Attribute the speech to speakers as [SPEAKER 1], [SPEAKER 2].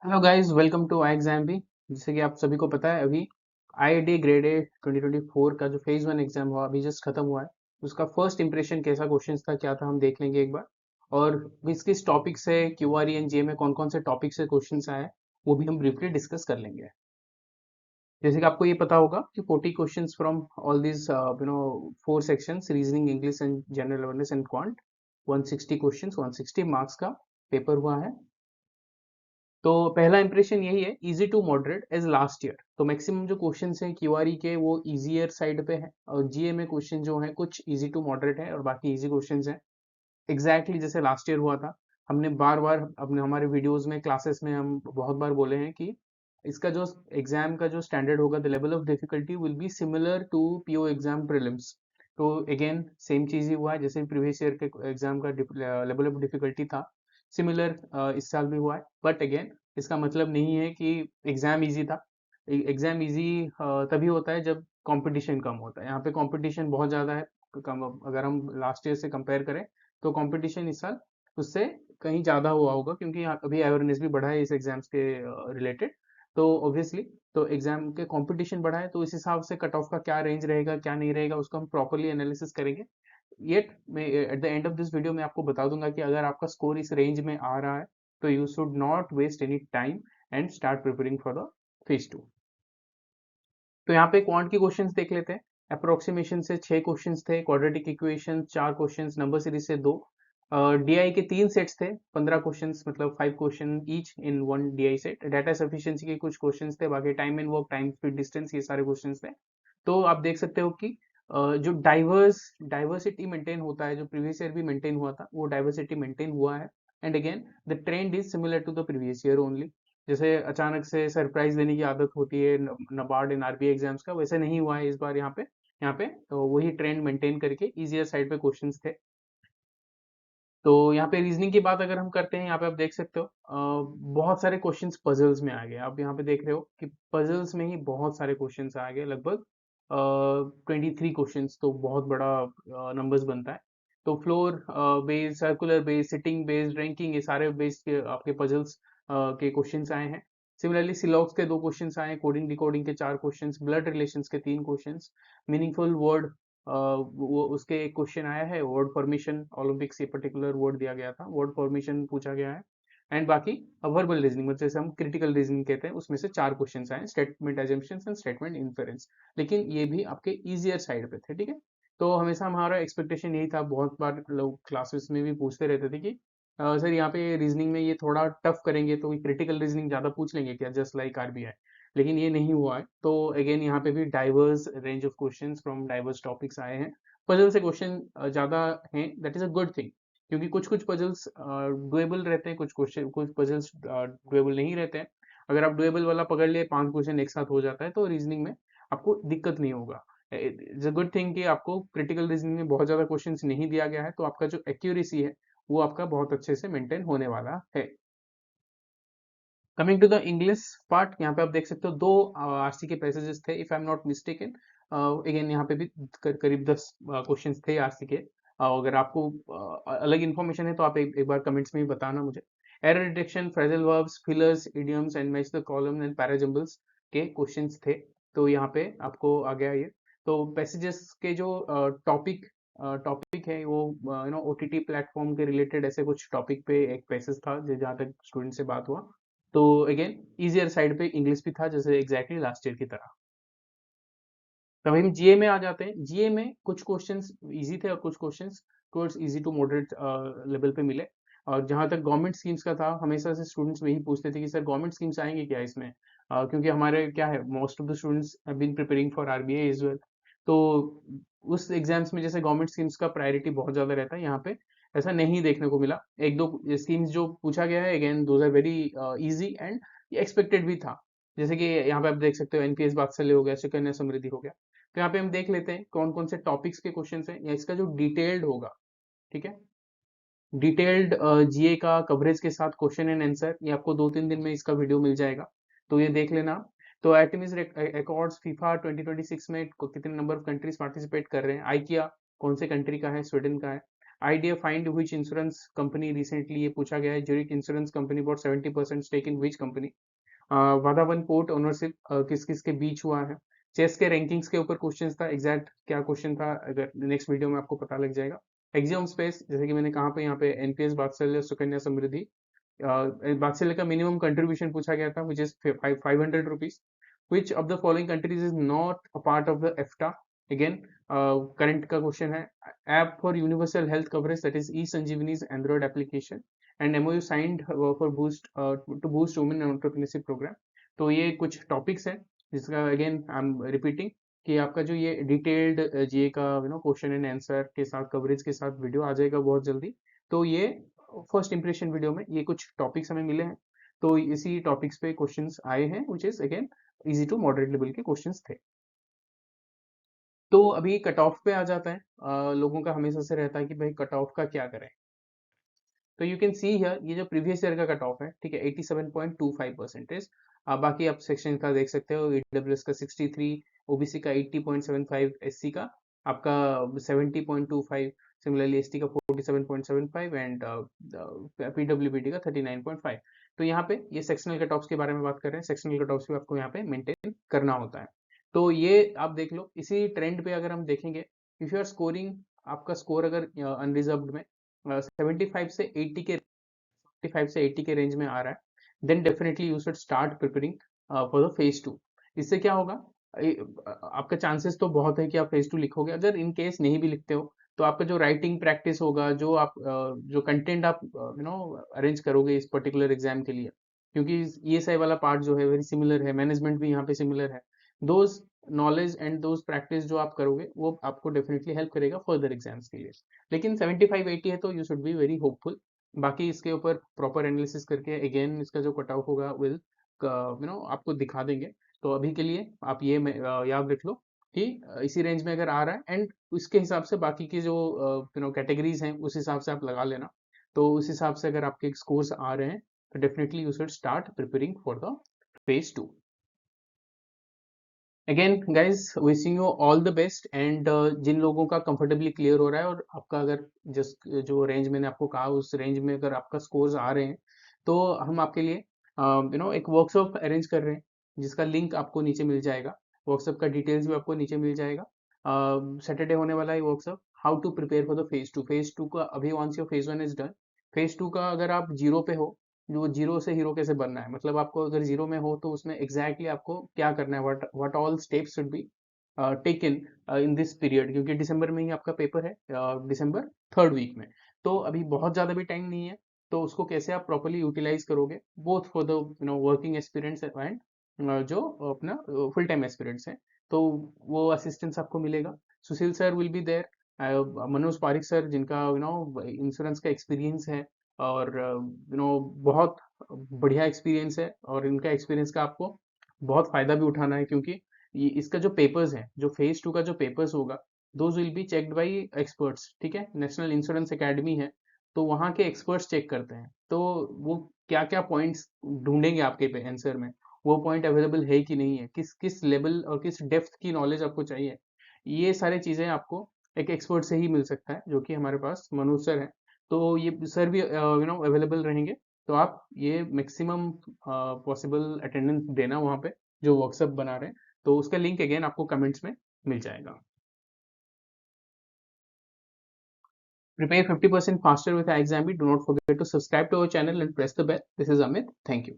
[SPEAKER 1] Hello guys, welcome to ixamBee. जैसे कि आप सभी को पता है, अभी आईआईटी ग्रेड ए 2024 का जो फेज वन एग्जाम हुआ अभी जस्ट खत्म हुआ है। उसका फर्स्ट इंप्रेशन कैसा क्वेश्चंस था, क्या था, हम देख लेंगे एक बार। और किस किस टॉपिक से क्यूआरई एंड जे में कौन कौन से टॉपिक से क्वेश्चंस आए हैं, वो भी हम ब्रीफली डिस्कस कर लेंगे। जैसे कि आपको ये पता होगा कि 40 questions from all this four sections, reasoning, English and general awareness and quant, 160 questions, 160 marks का पेपर हुआ है। तो पहला इंप्रेशन यही है, easy to moderate as last year. तो मैक्सिमम जो क्वेश्चंस हैं क्यूआरई के वो इजियर साइड पे है, और जीए में क्वेश्चन जो है कुछ इजी टू मॉडरेट है और बाकी इजी क्वेश्चंस हैं। एग्जैक्टली जैसे लास्ट ईयर हुआ था। हमने बार बार अपने हमारे वीडियोस में, क्लासेस में हम बहुत बार बोले हैं कि इसका जो एग्जाम का जो स्टैंडर्ड होगा, the level of difficulty will be similar to PO exam prelims. तो अगेन सेम चीज ही हुआ है, जैसे प्रीवियस ईयर के एग्जाम का लेवल ऑफ डिफिकल्टी था, सिमिलर इस साल भी हुआ है। बट अगेन इसका मतलब नहीं है कि एग्जाम इजी था। एग्जाम इजी तभी होता है जब कंपटीशन कम होता है। यहाँ पे कंपटीशन बहुत ज्यादा है। कम, अगर हम लास्ट ईयर से कंपेयर करें तो कंपटीशन इस साल उससे कहीं ज्यादा हुआ होगा, क्योंकि यहाँ अभी अवेयरनेस भी बढ़ा है इस एग्जाम्स के रिलेटेड। तो ऑब्वियसली तो एग्जाम के कंपटीशन बढ़ा है, तो इस हिसाब से कट ऑफ का क्या रेंज रहेगा, क्या नहीं रहेगा, उसको हम प्रॉपरली एनालिसिस करेंगे। येट मैं at the end of this video में आपको बता दूंगा कि अगर आपका स्कोर इस रेंज में आ रहा है तो you should not waste any time and start preparing for the phase two. तो यहाँ पे क्वांट के क्वेश्चंस देख लेते हैं। अप्रोक्सीमेशन से 6 क्वेश्चंस थे, quadratic equation 4 questions, number series से 2, डीआई के 3 सेट्स थे, 15 क्वेश्चंस, मतलब 5 question each in one DI set. Data sufficiency के कुछ क्वेश्चंस थे, बाकी time and work, time speed distance, ये सारे क्वेश्चंस थे। तो आप देख सकते हो कि जो डाइवर्सिटी मेंटेन होता है, जो प्रीवियस ईयर भी मेंटेन हुआ था, वो डाइवर्सिटी मेंटेन हुआ है। And again the trend is similar to the previous year only. जैसे अचानक से सरप्राइज देने की आदत होती है नबार्ड एंड आरबीआई एग्जाम्स का, वैसे नहीं हुआ है इस बार यहाँ पे तो वही ट्रेंड मेंटेन करके इजियर साइड पे क्वेश्चंस थे। तो यहाँ पे रीजनिंग की बात अगर हम करते हैं, यहाँ पे आप देख सकते हो बहुत सारे क्वेश्चंस पजल्स में आ गए। आप यहाँ पे देख रहे हो कि पजल्स में ही बहुत सारे क्वेश्चंस आ गए, लगभग 23 क्वेश्चंस। तो बहुत बड़ा नंबर्स बनता है। तो floor based, circular based, sitting based, ranking, ये सारे बेस्ड के आपके पजल्स के क्वेश्चंस आए हैं। सिमिलरली सिलॉक्स के 2 क्वेश्चंस आए, कोडिंग डिकोडिंग के 4 क्वेश्चंस, ब्लड रिलेशंस के 3 क्वेश्चंस, मीनिंगफुल वर्ड वो उसके एक क्वेश्चन आया है, वर्ड फॉर्मेशन, ओलंपिक्स ये पर्टिकुलर वर्ड दिया गया था, वर्ड फॉर्मेशन पूछा गया है। एंड बाकी वर्बल रीजनिंग, मतलब जैसे हम क्रिटिकल रीजनिंग कहते हैं, उसमें से 4 क्वेश्चंस आए, statement assumptions and statement inference. लेकिन ये भी आपके इजियर साइड पे थे, ठीक है। तो हमेशा हमारा एक्सपेक्टेशन यही था, बहुत बार लोग क्लासेस में भी पूछते रहते थे कि सर यहाँ पे रीजनिंग में ये थोड़ा टफ करेंगे तो क्रिटिकल रीजनिंग ज्यादा पूछ लेंगे क्या, जस्ट लाइक आरबीआई। लेकिन ये नहीं हुआ है। तो अगेन यहाँ पे भी diverse range of questions from diverse topics आए हैं। पजल से क्वेश्चन ज्यादा हैं, that is a good thing, क्योंकि कुछ कुछ पजल्स डुएबल रहते हैं, कुछ क्वेश्चन, कुछ पजल्स डुएबल नहीं रहते हैं। अगर आप डुएबल वाला पकड़ लिए, 5 क्वेश्चन एक साथ हो जाता है, तो रीजनिंग में आपको दिक्कत नहीं होगा। इट्स अ गुड थिंग कि आपको क्रिटिकल रीजनिंग में बहुत ज्यादा क्वेश्चंस नहीं दिया गया है, तो आपका जो एक्यूरेसी है वो आपका बहुत अच्छे से मेंटेन होने वाला है। Coming to the English part, यहाँ पे आप देख सकते हो 2 आरसी के पैसेजेस थे, if I am not mistaken. Again यहाँ पे भी करीब 10 क्वेश्चंस थे आरसी के। अगर आपको अलग इन्फॉर्मेशन है तो आप एक बार कमेंट्स में भी बताना मुझे। Error detection, phrasal verbs, fillers, idioms and match the column and parajumbles के क्वेश्चंस थे। तो यहाँ पे आपको आ गया ये। तो पैसेजेस के जो टॉपिक है वो ओटीटी प्लेटफॉर्म के रिलेटेड ऐसे कुछ टॉपिक पे एक पैसेज था, जहाँ तक स्टूडेंट से बात हुआ। तो अगेन इजियर साइड पे इंग्लिश भी था, जैसे एग्जैक्टली लास्ट ईयर की तरह। तब हम जीए में आ जाते हैं। जीए में कुछ क्वेश्चंस इजी थे और कुछ questions towards easy to moderate level पे मिले। और जहां तक गवर्नमेंट स्कीम्स का था, हमेशा से स्टूडेंट्स में ही पूछते थे कि सर गवर्नमेंट स्कीम्स आएंगे क्या इसमें, क्योंकि हमारे क्या है, most of the students have been preparing for RBI as well. तो उस एग्जाम्स में जैसे गवर्नमेंट स्कीम्स का प्रायोरिटी बहुत ज्यादा रहता है, यहाँ पे ऐसा नहीं देखने को मिला। एक दो स्कीम्स जो पूछा गया है, again those are very easy and expected भी था। जैसे कि यहाँ पे आप देख सकते हो, एनपीएस वात्सल्य हो गया, सुकन्या समृद्धि हो गया। तो यहाँ पे हम देख लेते हैं कौन कौन से टॉपिक्स के क्वेश्चन हैं, या इसका जो डिटेल्ड होगा, ठीक है। डिटेल्ड जीए का कवरेज के साथ क्वेश्चन एंड आंसर, ये आपको 2-3 दिन में इसका वीडियो मिल जाएगा, तो ये देख लेना आप। तो आर्टेमिस अकॉर्ड्स फीफा 2026 में कितने नंबर ऑफ कंट्रीज पार्टिसिपेट कर रहे हैं, आइकिया कौन से कंट्री का है, स्वीडन का है। Idea find which insurance company recently, ये पूछा गया है, Zurich insurance company bought 70% stake in which company. Vadhavan port ownership किस किस के बीच हुआ है। चेस के रैंकिंग्स के ऊपर क्वेश्चन था, एग्जैक्ट क्या क्वेश्चन था अगर नेक्स्ट वीडियो में आपको पता लग जाएगा। एग्जाम स्पेस, जैसे कि मैंने कहा पे यहाँ पे एनपीएस वात्सल्य सुकन्या समृद्धि, वात्सल्य का मिनिमम कंट्रीब्यूशन पूछा गया था which is 500 rupees. Which of the following countries is not a part of the EFTA. Again current का क्वेश्चन है। App for universal health coverage that is e Sanjeevani's Android application and MOU signed for boost to boost women entrepreneurship programme. तो ये कुछ topics हैं जिसका again I am repeating कि आपका जो ये डिटेल्ड जीए का क्वेश्चन एंड आंसर के साथ कवरेज के साथ वीडियो आ जाएगा बहुत जल्दी। तो ये फर्स्ट इंप्रेशन वीडियो में ये कुछ टॉपिक्स हमें मिले हैं, तो इसी टॉपिक्स पे क्वेश्चंस आए हैं which is again easy to moderate level के क्वेश्चंस थे। तो अभी कट ऑफ पे आ जाता है। लोगों का हमेशा से रहता है कि भाई कट ऑफ का क्या करें। तो यू कैन सी हियर ये जो प्रीवियस ईयर का कट ऑफ है, ठीक है, 87.25%। बाकी आप सेक्शन का देख सकते हो, ईडब्ल्यूएस का 63, ओबीसी का 80.75, एससी का आपका 70.25, सिमिलरली एसटी का 47.75 एंड पीडब्ल्यूबीडी का 39.5। तो यहाँ पे ये सेक्शनल कट ऑफ्स के बारे में बात कर रहे हैं। सेक्शनल कट ऑफ्स भी आपको यहाँ पे मेंटेन करना होता है। तो ये आप देख लो, इसी ट्रेंड पे अगर हम देखेंगे, इफ यू आर स्कोरिंग, आपका स्कोर अगर अनरिजर्व्ड में 75 से 80 के 75 से 80 के रेंज में आ रहा है, then definitely you should start preparing for the phase 2। इससे क्या होगा, आपका चांसेस तो बहुत है कि आप फेज 2 लिखोगे। अगर इन केस नहीं भी लिखते हो तो आपका जो राइटिंग प्रैक्टिस होगा, जो आप जो कंटेंट आप अरेंज करोगे इस पर्टिकुलर एग्जाम के लिए, क्योंकि ये सही वाला पार्ट जो है वेरी सिमिलर है, मैनेजमेंट भी यहाँ पे सिमिलर है। Those knowledge and those practice जो आप करोगे वो आपको डेफिनेटली हेल्प करेगा फर्दर एग्जाम्स के लिए। लेकिन 75-80 है तो you should be very hopeful. बाकी इसके ऊपर प्रॉपर एनालिसिस करके अगेन इसका जो कट ऑफ होगा विल आपको दिखा देंगे। तो अभी के लिए आप ये याद रख लो कि इसी रेंज में अगर आ रहा है एंड उसके हिसाब से बाकी की जो कैटेगरीज हैं उस हिसाब से आप लगा लेना। तो उस हिसाब से अगर आपके स्कोर्स आ रहे हैं तो definitely you should start preparing for the phase 2। Again guys wishing you all the best and जिन लोगों का कंफर्टेबली क्लियर हो रहा है और आपका अगर जिस जो रेंज मैंने आपको कहा उस रेंज में अगर आपका स्कोर्स आ रहे हैं, तो हम आपके लिए एक वर्कशॉप अरेंज कर रहे हैं जिसका लिंक आपको नीचे मिल जाएगा। वर्कशॉप का डिटेल्स भी आपको नीचे मिल जाएगा। सैटरडे होने वाला है workshop, how to prepare for the phase 2। Phase 2 का अभी once your phase 1 is done, phase 2 का अगर आप जीरो पे हो, जो जीरो से हीरो कैसे बनना है, मतलब आपको अगर जीरो में हो तो उसमें एग्जैक्टली आपको क्या करना है, what all steps should be taken in this period, क्योंकि दिसंबर में ही आपका पेपर है, दिसंबर थर्ड वीक में। तो अभी बहुत ज़्यादा भी टाइम नहीं है, तो उसको कैसे आप प्रॉपरली यूटिलाइज करोगे both for the working experience and जो अपना फुल टाइम एक्सपीरियंस है, तो वो असिस्टेंस आपको मिलेगा। Sushil sir will be there, Manoj Pareek sir जिनका इंश्योरेंस का एक्सपीरियंस है और बहुत बढ़िया एक्सपीरियंस है, और इनका एक्सपीरियंस का आपको बहुत फायदा भी उठाना है, क्योंकि इसका जो पेपर्स है, जो फेज 2 का जो पेपर्स होगा, those will be checked by experts. ठीक है, नेशनल इंश्योरेंस एकेडमी है, तो वहाँ के एक्सपर्ट्स चेक करते हैं, तो वो क्या क्या पॉइंट्स ढूंढेंगे आपके पे आंसर में, वो पॉइंट अवेलेबल है कि नहीं है, किस किस लेवल और किस डेप्थ की नॉलेज आपको चाहिए, ये सारी चीज़ें आपको एक एक्सपर्ट से ही मिल सकता है, जो कि हमारे पास मनोज सर हैं। तो ये सर भी अवेलेबल रहेंगे, तो आप ये मैक्सिमम पॉसिबल अटेंडेंस देना वहाँ पे जो वर्कशॉप बना रहे हैं। तो उसका लिंक अगेन आपको कमेंट्स में मिल जाएगा। Prepare 50% faster with iXambi. Do not forget to subscribe to our channel and press the bell. This is Amit. Thank you.